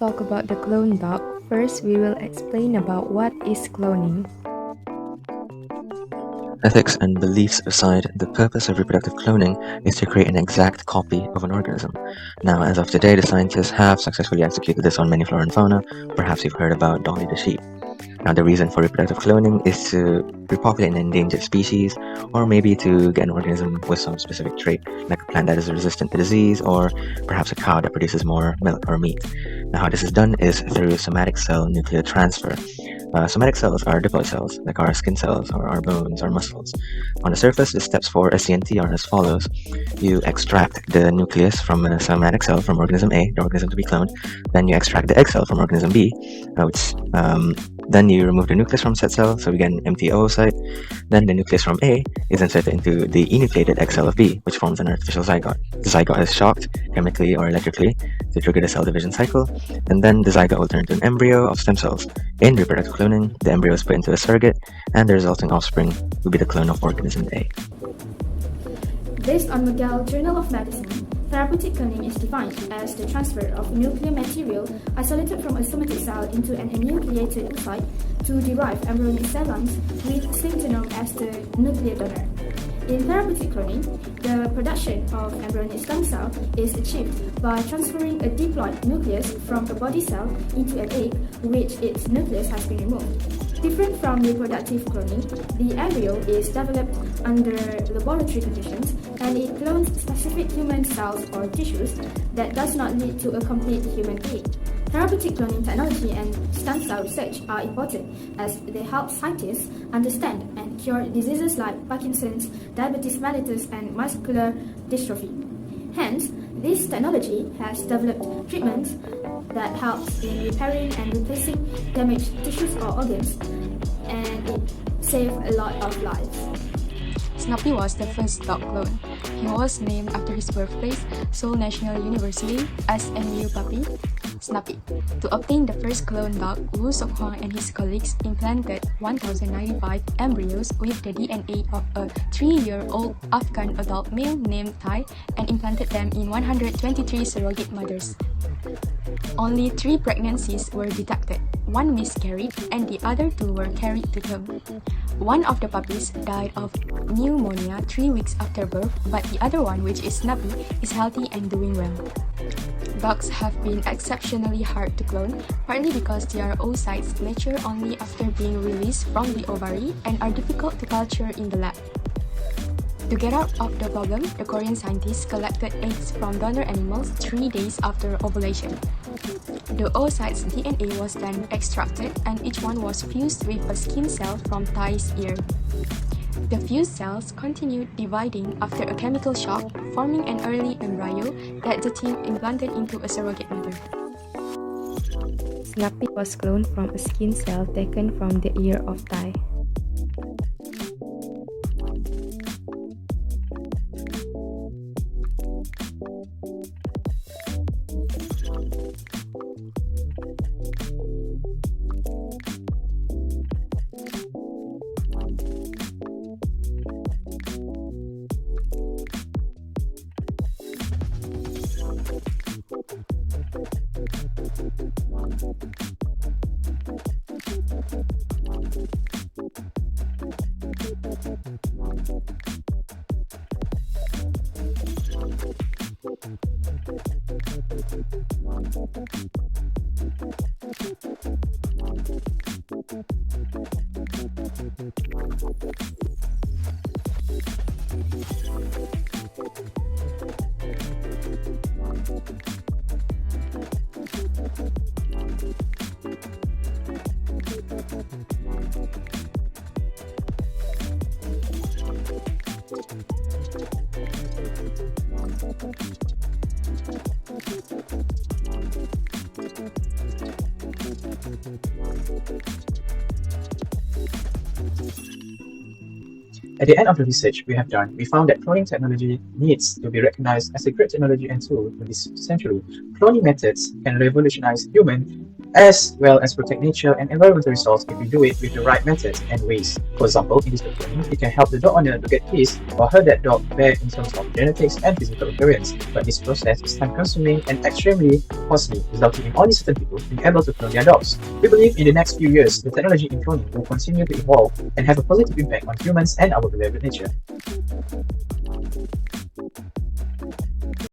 talk about the clone dog, first we will explain about what is cloning. Ethics and beliefs aside, the purpose of reproductive cloning is to create an exact copy of an organism. Now, as of today, the scientists have successfully executed this on many flora and fauna. Perhaps you've heard about Dolly the sheep. Now, the reason for reproductive cloning is to repopulate an endangered species, or maybe to get an organism with some specific trait, like a plant that is resistant to disease, or perhaps a cow that produces more milk or meat. Now, how this is done is through somatic cell nuclear transfer. Somatic cells are diploid cells, like our skin cells or our bones or muscles. On the surface, the steps for SCNT are as follows. You extract the nucleus from a somatic cell from organism A, the organism to be cloned. Then you extract the egg cell from organism B, then you remove the nucleus from said cell, so we get an empty oocyte. Then the nucleus from A is inserted into the enucleated egg cell of B, which forms an artificial zygote. The zygote is shocked, chemically or electrically, to trigger the cell division cycle, and then the zygote will turn into an embryo of stem cells. In reproductive cloning, the embryo is put into a surrogate, and the resulting offspring will be the clone of organism A. Based on McGill Journal of Medicine, therapeutic cloning is defined as the transfer of nuclear material isolated from a somatic cell into an enucleated oocyte to derive embryonic cell lines with same genome as the nuclear donor. In therapeutic cloning, the production of embryonic stem cell is achieved by transferring a diploid nucleus from a body cell into an egg which its nucleus has been removed. Different from reproductive cloning, the embryo is developed under laboratory conditions and it clones specific human cells or tissues that does not lead to a complete human being. Therapeutic cloning technology and stem cell research are important as they help scientists understand and cure diseases like Parkinson's, diabetes mellitus, and muscular dystrophy. Hence, this technology has developed treatments that helps in repairing and replacing damaged tissues or organs, and it saves a lot of lives. Snuppy was the first dog clone. He was named after his birthplace, Seoul National University, SNU puppy, Snuppy. To obtain the first clone dog, Woo Sok-hwang and his colleagues implanted 1,095 embryos with the DNA of a 3-year-old Afghan adult male named Tai and implanted them in 123 surrogate mothers. Only 3 pregnancies were detected. 1 miscarried and the other 2 were carried to term. One of the puppies died of pneumonia 3 weeks after birth, but the other one, which is Snuppy, is healthy and doing well. Dogs have been exceptionally hard to clone, partly because their oocytes mature only after being released from the ovary and are difficult to culture in the lab. To get out of the problem, the Korean scientists collected eggs from donor animals 3 days after ovulation. The oocytes' DNA was then extracted and each one was fused with a skin cell from Tai's ear. The fused cells continued dividing after a chemical shock, forming an early embryo that the team implanted into a surrogate mother. Snuppy was cloned from a skin cell taken from the ear of Tai. At the end of the research we have done, we found that cloning technology needs to be recognized as a great technology and tool in this century. Cloning methods can revolutionize human as well as protect nature and environmental resources if we do it with the right methods and ways. For example, in this cloning, it can help the dog owner to get his or her that dog back in terms of genetics and physical appearance, but this process is time-consuming and extremely costly, resulting in only certain people being able to clone their dogs. We believe in the next few years, the technology in cloning will continue to evolve and have a positive impact on humans and our beloved nature.